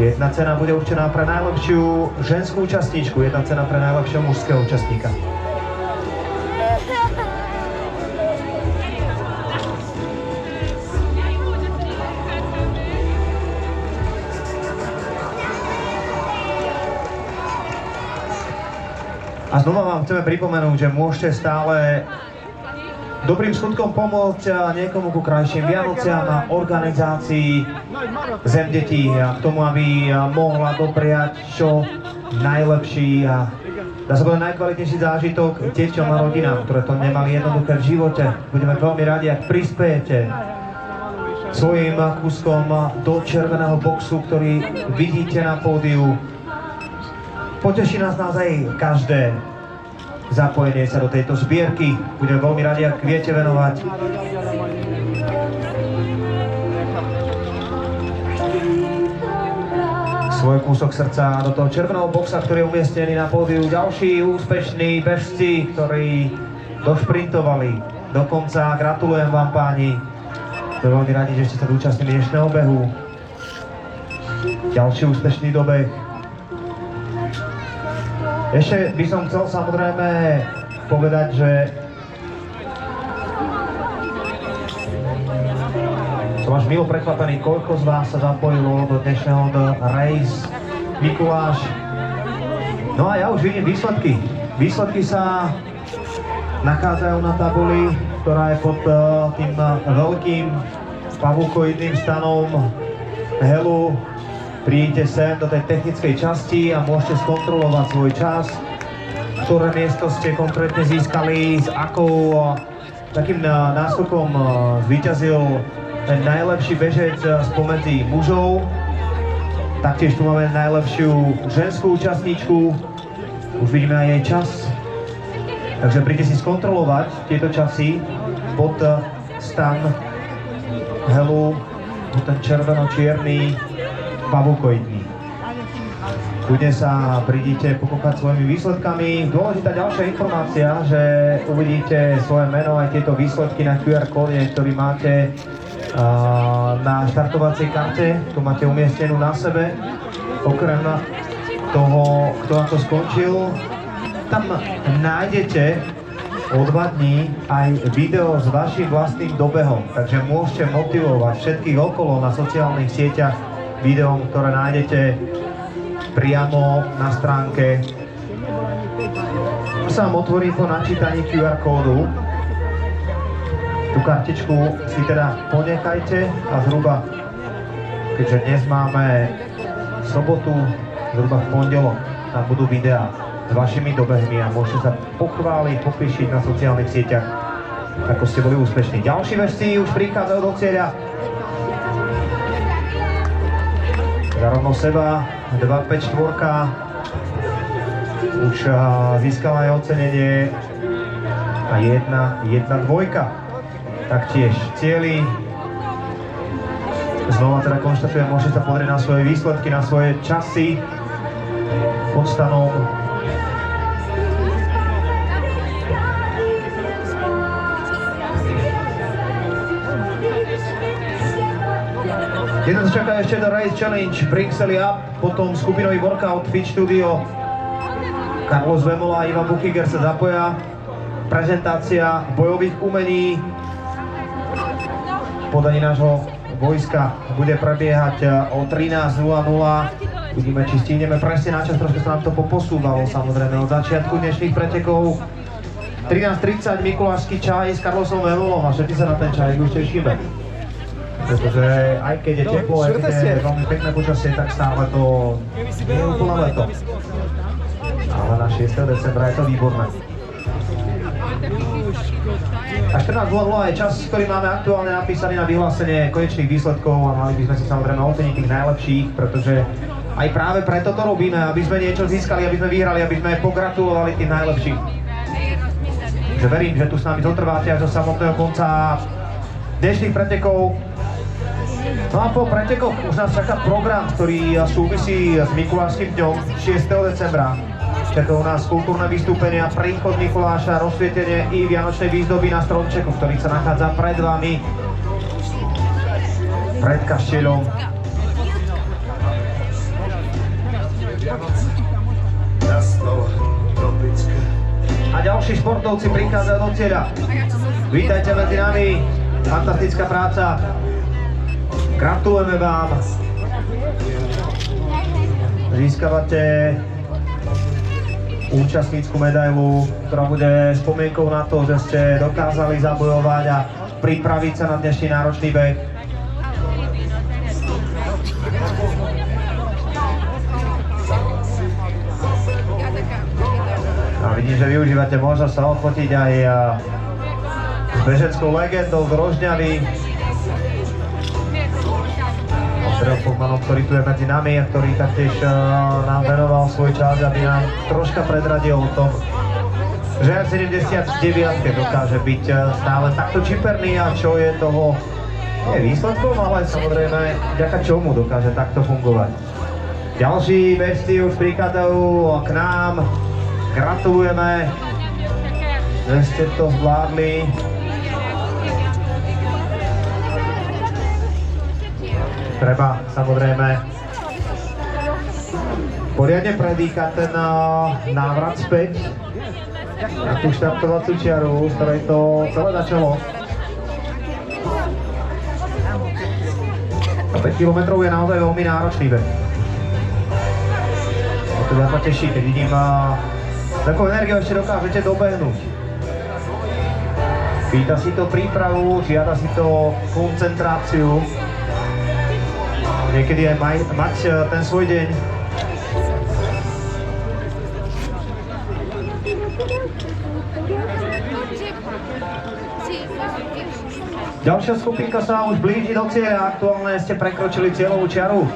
Jedna cena bude určená pre najlepšiu ženskú účastníčku, jedna cena pre najlepšieho mužského účastníka. A znova vám chceme pripomenúť, že môžete stále dobrým skutkom pomôcť niekomu ku krajším Vianociam a organizácii Zem detí a k tomu, aby mohla dopriať čo najlepší a dá sa povedať najkvalitnejší zážitok deťom a rodinám, ktoré to nemali jednoduché v živote. Budeme veľmi radi, ak prispiejete svojím kúskom do červeného boxu, ktorý vidíte na pódiu. Poteší nás naozaj každé zapojenie sa do tejto zbierky. Budeme veľmi radi, ak viete venovať svoj kúsok srdca do toho červeného boxa, ktorý je umiestnený na pódiu. Ďalší úspešní bežci, ktorí došprintovali do konca. Gratulujem vám, páni. Sme veľmi radi, že ste sa zúčastnili dnešného behu. Ďalší úspešný dobeh. Ešte by som chcel samozrejme povedať, že som až milo prekvapený, koľko z vás sa zapojilo do dnešného The Race. Mikuláš. No a ja už vidím výsledky. Výsledky sa nachádzajú na tabuli, ktorá je pod tým veľkým pavúkoidným stanom Helu. Príďte sem do tej technickej časti a môžete skontrolovať svoj čas, ktoré miesto ste konkrétne získali, s akou takým náskokom zvíťazil ten najlepší bežec spomedzi mužov. Taktiež tu máme najlepšiu ženskú účastníčku, už vidíme aj jej čas. Takže príďte si skontrolovať tieto časy pod stan Helu, ten červeno-čierny pavúkoidný. Kľudne sa prídite pokúkať svojimi výsledkami. Dôležitá ďalšia informácia, že uvidíte svoje meno aj tieto výsledky na QR kóde, ktorý máte na štartovacej karte. Tu máte umiestnenú na sebe. Okrem toho, kto na to skončil, tam nájdete o 2 dní aj video s vašim vlastným dobehom. Takže môžete motivovať všetkých okolo na sociálnych sieťach videom, ktoré nájdete priamo na stránke. Sa vám otvorí po načítaní QR kódu. Tú kartičku si teda ponechajte a zhruba, keďže dnes máme sobotu, zhruba v pondelok, tam budú videá s vašimi dobehmi a môžete sa pochváliť, popíšiť na sociálnych sieťach, ako ste boli úspešní. Ďalší bežci už prichádzajú do cieľa. Rovno seba, 2-5-4 už získala aj ocenenie a 1-2 taktiež cieli. Znova teda konštatujem, môžete sa pozrieť na svoje výsledky, na svoje časy pod stanom. Jeden čaká ešte do Race Challenge, Bring Sally Up, potom skupinový workout Fit Studio. Carlos Vemola a Ivan Buchiger sa zapoja. Prezentácia bojových umení v podaní nášho vojska bude prebiehať o 13:00. Uvidíme, či stihneme presne na čas, trošku sa nám to poposúvalo samozrejme od začiatku dnešných pretekov. 13:30 Mikulášsky čaj s Carlosom Vemolom a všetci sa na ten čaj už tešíme. Pretože aj keď je teplo, aj keď je veľmi pekné počasie, tak stále to nie je úplne leto. Ale na 6. decembra je to výborné. A 14:00 je čas, ktorý máme aktuálne napísaný na vyhlásenie konečných výsledkov a mali by sme si samozrejme oceniť tých najlepších, pretože aj práve preto to robíme, aby sme niečo získali, aby sme vyhrali, aby sme pogratulovali tým najlepším. Takže verím, že tu s nami zotrváte až do samotného konca dnešných pretekov. No a po pretekoch už nás čaká program, ktorý súvisí s Mikulášskym dňom 6. decembra. Čaká u nás kultúrne vystúpenia, príchod Mikuláša, rozsvietenie i vianočnej výzdoby na stromčeku, ktorý sa nachádza pred vami, pred kaštieľom. A ďalší športovci prichádzajú do cieľa. Vítajte medzi nami, fantastická práca. Gratulujeme vám. Získavate účastnícku medailu, ktorá bude spomienkou na to, že ste dokázali zabojovať a pripraviť sa na dnešný náročný beh. A vidím, že využívate možnosť sa odfotiť aj s bežeckou legendou z Rožňavy. Ondrejom Pogmanom, ktorý tu je medzi nami a ktorý taktiež nám venoval svoj čas, aby nám troška predradil o tom, že aj 79 dokáže byť stále takto čiperný a čo je toho nie výsledkom, ale samozrejme vďaka čomu dokáže takto fungovať. Ďalší bežci už prichádzajú k nám. Gratulujeme, že ste to zvládli. Treba samozrejme poriadne predýchať ten návrat späť na tú štartovaciu čiaru, z ktorej to celé začalo. A 5 km je naozaj veľmi náročný beh. A to viac ma teší, keď vidím, takú energiu ešte dokážete dobehnúť. Pýta si to prípravu, žiada si to koncentráciu. Niekedy aj mať ten svoj deň. Ďalšia skupinka sa už blíži do cieľa, aktuálne ste prekročili cieľovú čiaru.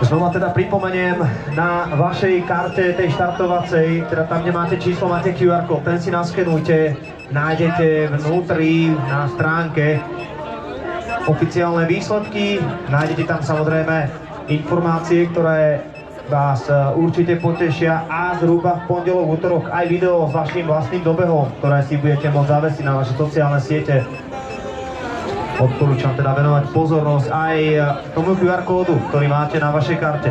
Znova teda pripomeniem, na vašej karte tej štartovacej, teda tam, kde máte číslo, máte QR kód, ten si naskenujte, nájdete vnútri na stránke oficiálne výsledky, nájdete tam samozrejme informácie, ktoré vás určite potešia a zhruba v pondelok, útorok aj video s vašim vlastným dobehom, ktoré si budete môcť zavesiť na vaše sociálne siete. Odporúčam teda venovať pozornosť aj tomu QR kódu, ktorý máte na vašej karte.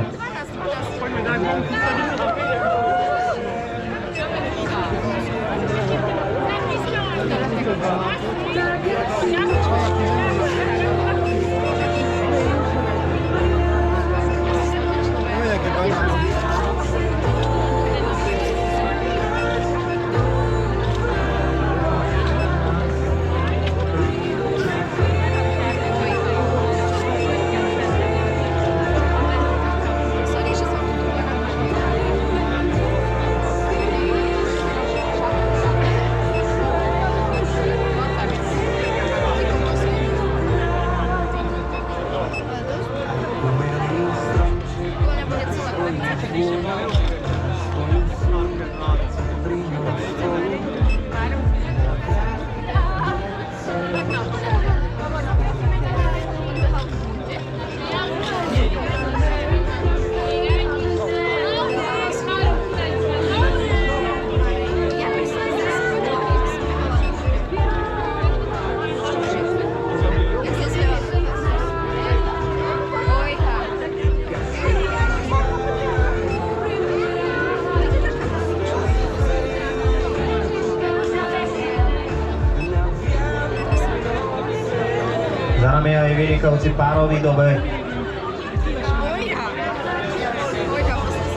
Za nami aj vynikajúci párový dobeh.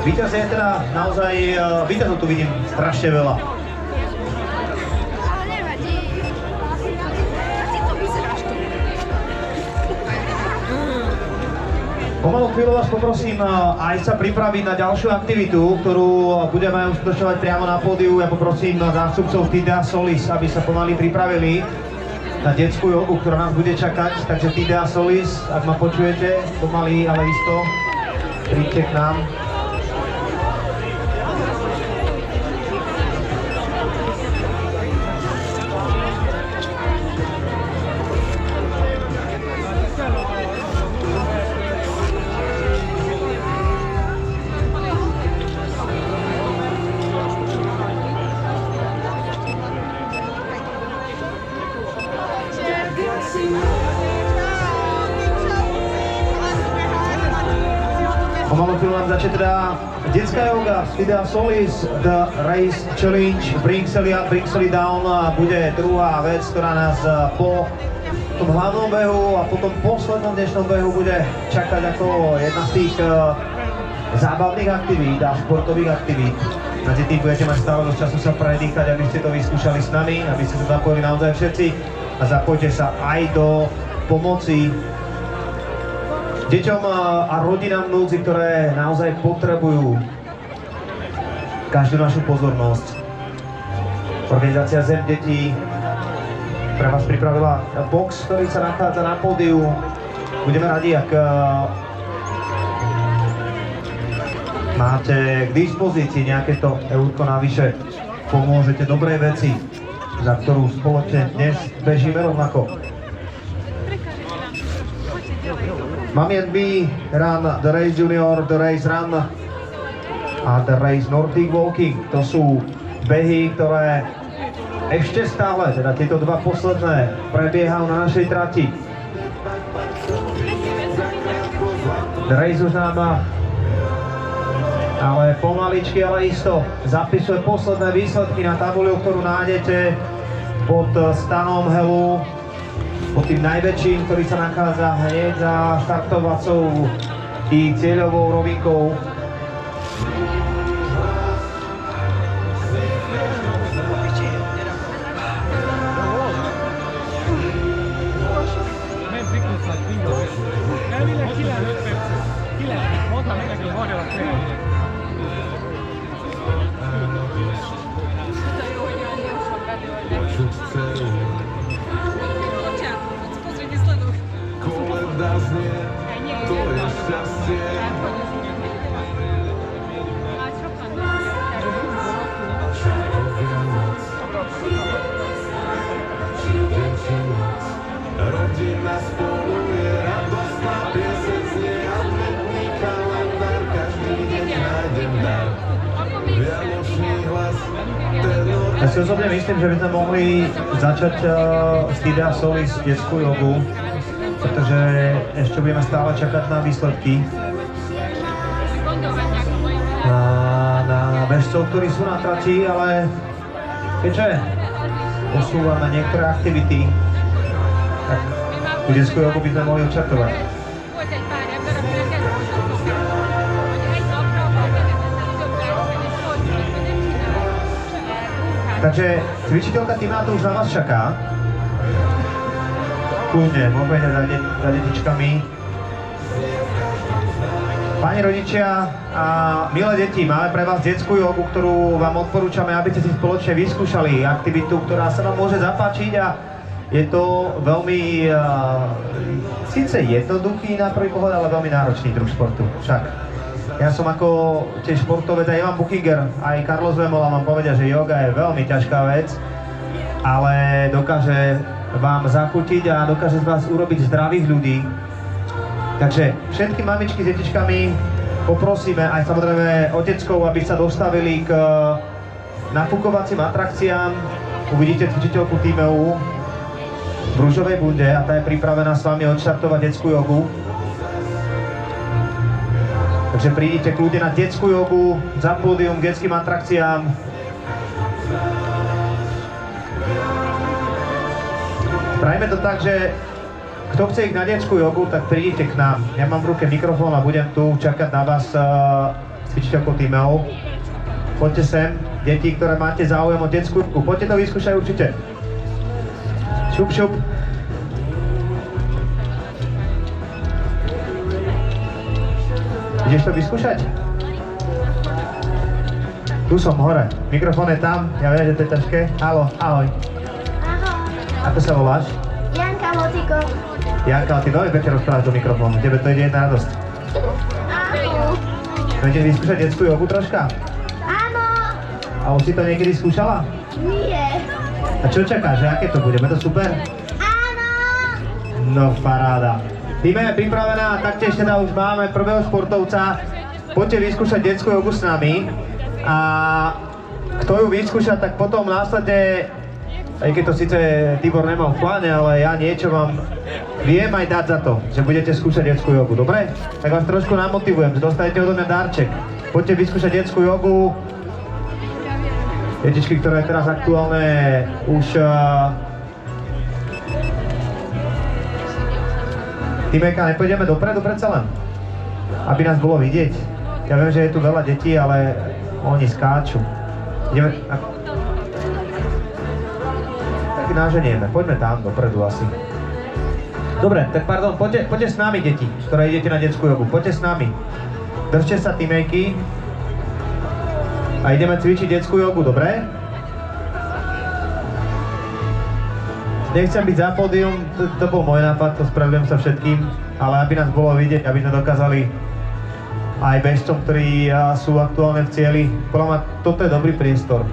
Víťaz je teda naozaj, víťazov tu vidím strašne veľa. Ale nevadí. Ty to vyzeráš tu. Pomalu chvíľu vás poprosím aj sa pripraviť na ďalšiu aktivitu, ktorú budeme uskutočňovať priamo na pódiu. Ja poprosím zástupcov Tidea Solis, aby sa pomaly pripravili na detskú jogu, ktorá nás bude čakať. Takže Tidea Solis, ak ma počujete, pomaly, ale isto, príďte k nám. Pomalu chvíľu nám začne teda detská yoga z Tidea Solis, The Race Challenge, Bring Sally Down bude druhá vec, ktorá nás po tom hlavnom behu a po tom poslednom dnešnom behu bude čakať ako jedna z tých zábavných aktivít a športových aktivít. Medzi tým budete mať stále dosť času sa predýchať, aby ste to vyskúšali s nami, aby ste sa zapojili naozaj všetci a zapojte sa aj do pomoci deťom a rodinám núdzi, ktoré naozaj potrebujú každú našu pozornosť. Organizácia Zem detí pre vás pripravila box, ktorý sa nachádza na pódiu. Budeme radi, ak máte k dispozícii nejaké to eurko navyše. Pomôžete dobrej veci, za ktorú spoločne dnes bežíme rovnako. Mami and Me, Run, The Race Junior, The Race Run a The Race Nordic Walking. To sú behy, ktoré ešte stále, teda tieto dva posledné, prebiehajú na našej trati. The Race už nám ale pomaličky, ale isto zapisuje posledné výsledky na tabuľu, ktorú nájdete pod stanom Helu, pod tým najväčším, ktorý sa nachádza hneď za štartovacou i cieľovou rovinkou. Koleda znie, to je šťastie. Čarovia noc, či deň, či noc, rodina spolu je radostná pieseň znie a letník Ja si osobne myslím, že by sme mohli začať z Tidea Solis detskú jogu, pretože ešte budeme stále čakať na výsledky. Na bežcov, ktorí sú na trati, ale keďže posúvame niektoré aktivity, tak tú detskú jogu by sme mohli odčartovať. Takže cvičiteľka Tina tu už na vás čaká. Kľudne, môžete za detičkami. Páni rodičia a milé deti, máme pre vás detskú jogu, ktorú vám odporúčame, aby ste si spoločne vyskúšali aktivitu, ktorá sa vám môže zapáčiť a je to veľmi, síce jednoduchý na prvý pohľad, ale veľmi náročný druh športu. Však ja som ako tiež športovec a Ivan Buchinger, aj Carlos Vemola vám povedia, že joga je veľmi ťažká vec, ale dokáže vám zachutiť a dokáže z vás urobiť zdravých ľudí. Takže všetky mamičky s detičkami poprosíme, aj samozrejme oteckov, aby sa dostavili k nafúkovacím atrakciám. Uvidíte cvičiteľku Tímeu v rúžovej bunde a tá je pripravená s vami odštartovať detskú jogu. Takže prídite kľudne na detskú jogu, za pódium k detským atrakciám. Spravíme to tak, že kto chce ísť na detskú jogu, tak prídite k nám. Ja mám v ruke mikrofón a budem tu čakať na vás s cvičiteľkou Tímeu. Poďte sem, deti, ktoré máte záujem o detskú jogu. Poďte to vyskúšať určite. Šup, šup. Ideš to vyskúšať? Tu som hore. Mikrofón je tam. Ja viem, že to je ťažké. Haló, ahoj. Ahoj. Ako sa voláš? Janka Motiko. Janka, ty veľmi pekne rozprávaš do mikrofónu. Tebe to ide jedna radosť. Áno. Chcete vyskúšať detskú jogu troška? Áno. A už si to niekedy skúšala? Nie. A čo čakáš, že aké to bude? Bude to super? Áno. No paráda. Týme je pripravená a taktiež teda už máme prvého športovca. Poďte vyskúšať detskú jogu s nami. A kto ju vyskúša, tak potom následne, aj keď to síce Tibor nemal v pláne, ale ja niečo vám viem aj dať za to, že budete skúšať detskú jogu, dobre? Tak vás trošku namotivujem, že dostanete odo mňa darček. Poďte vyskúšať detskú jogu. Detičky, ktoré teraz aktuálne už Týmeka, nepôjdeme dopredu predsa len? Aby nás bolo vidieť. Ja viem, že je tu veľa detí, ale oni skáču. Ideme... Tak náženieme. Poďme tam dopredu asi. Dobre, tak pardon, poďte s nami, deti, ktoré idete na detskú jogu. Poďte s nami. Držte sa, Týmejky. A ideme cvičiť detskú jogu, dobre? Nechcem byť za pódium, to bol môj nápad, to spravujem sa všetkým, ale aby nás bolo vidieť, aby sme dokázali aj bežcom, ktorí sú aktuálne v cieli. Podľa mňa toto je dobrý priestor.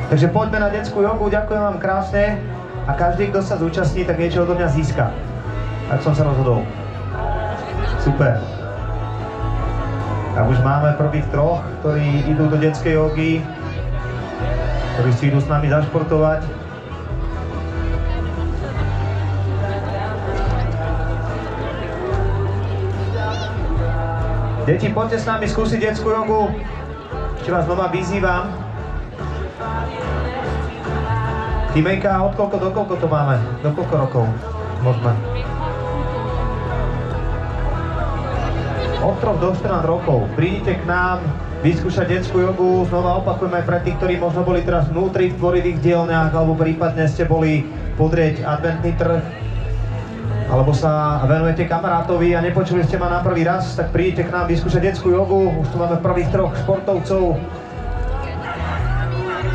Takže poďme na detskú jogu, ďakujem vám krásne a každý, kto sa zúčastní, tak niečo odo mňa získa. Tak som sa rozhodol. Super. Tak už máme prvých troch, ktorí idú do detskej jogy, ktorí si idú s nami zašportovať. Deti, poďte s nami skúsiť detskú jogu. Ešte vás znova vyzývam. Týmejka, od koľko do koľko to máme? Do koľko rokov? Môžeme. Od 3 do 14 rokov. Prídite k nám, vyskúšať detskú jogu. Znova opakujeme aj pre tých, ktorí možno boli teraz vnútri v tvorivých dielniach, alebo prípadne ste boli podrieť adventný trh, alebo sa venujete kamarátovi a nepočuli ste ma na prvý raz, tak prídete k nám vyskúšať detskú jogu. Už tu máme prvých troch športovcov.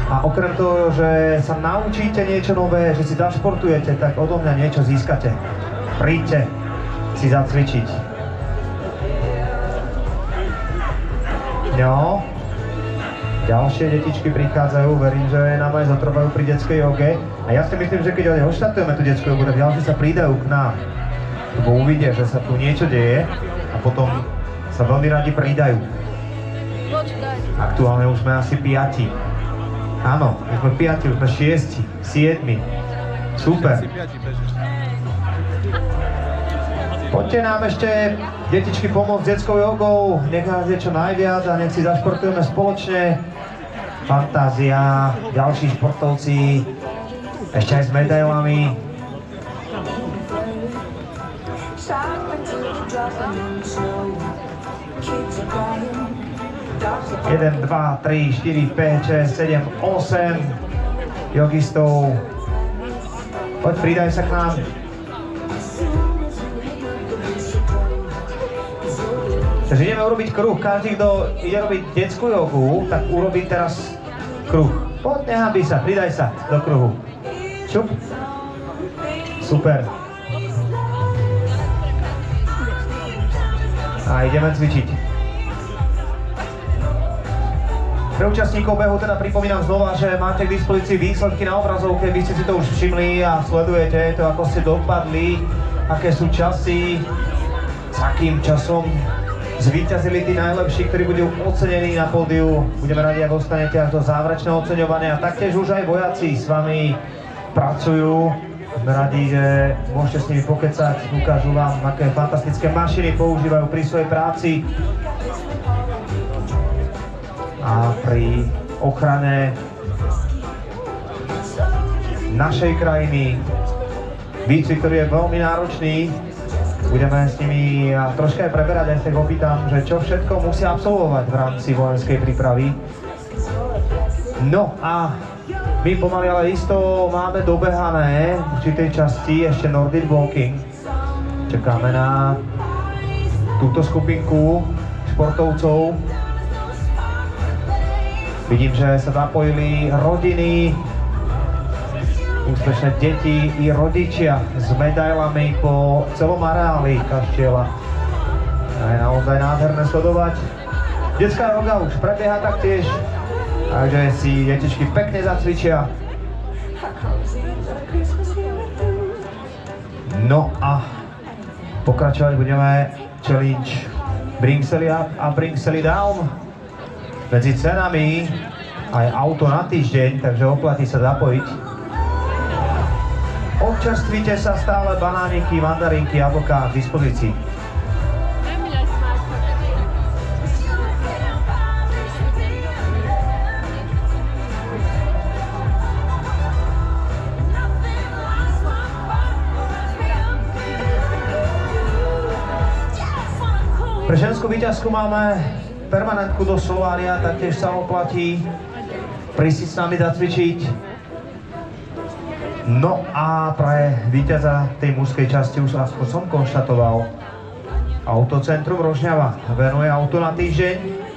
A okrem toho, že sa naučíte niečo nové, že si zašportujete, tak odo mňa niečo získate. Príďte si zacvičiť. No, ďalšie detičky prichádzajú, verím, že nám aj zotrvajú pri detskej joge. A ja si myslím, že keď odštartujeme tú detskú jogu, tak ďalšie sa pridajú k nám. Lebo uvidia, že sa tu niečo deje a potom sa veľmi radi pridajú. Aktuálne už sme asi 5. Áno, my sme 5, už sme 6, 7. Super. Poďte nám ešte, detičky, pomôcť s detskou jogou, nech nás je čo najviac a nech si zašportujeme spoločne. Fantázia, ďalší športovci, ešte aj s medailami. 1, 2, 3, 4, 5, 6, 7, 8 jogistov. Poď, pridaj sa k nám. Takže ideme urobiť kruh. Každý, kto ide robiť detskú jogu, tak urobí teraz kruh. Poď, nehábí sa, pridaj sa do kruhu. Čup. Super. A ideme cvičiť. Pre účastníkov behu teda pripomínam znova, že máte k dispozícii výsledky na obrazovke, vy ste si to už všimli a sledujete to, ako ste dopadli, aké sú časy, s akým časom zvíťazili tí najlepší, ktorí budú ocenení na pódiu. Budeme radi, ak ostanete až do záverečného oceňovania. Taktiež už aj vojaci s vami pracujú. Sme radi, že môžete s nimi pokecať, ukážu vám, aké fantastické mašiny používajú pri svojej práci a pri ochrane našej krajiny. Výcvik, ktorý je veľmi náročný. Budeme s nimi troška aj preberať, aj sa ich opýtam, že čo všetko musia absolvovať v rámci vojenskej prípravy. No a my pomaly ale isto máme dobehané v určitej časti ešte Nordic Walking. Čakáme na túto skupinku športovcov. Vidím, že sa zapojili rodiny, úspešné deti i rodičia s medailami po celom areáli kaštieľa. Je naozaj nádherné sledovať. Detská joga už prebieha taktiež, takže si detičky pekne zacvičia. No a pokračovať budeme challenge Bring Sally Up a Bring Sally Down. Medzi cenami aj auto na týždeň, takže oplatí sa zapojiť. Občerstvíte sa, stále banániky, mandarinky, jablká k dispozícii. Pre ženskú víťazku máme permanentku do Slovária, taktiež sa oplatí prísť s nami zacvičiť. No a pre víťaza tej mužskej časti už aspoň som konštatoval. Autocentrum Rožňava venuje auto na týždeň.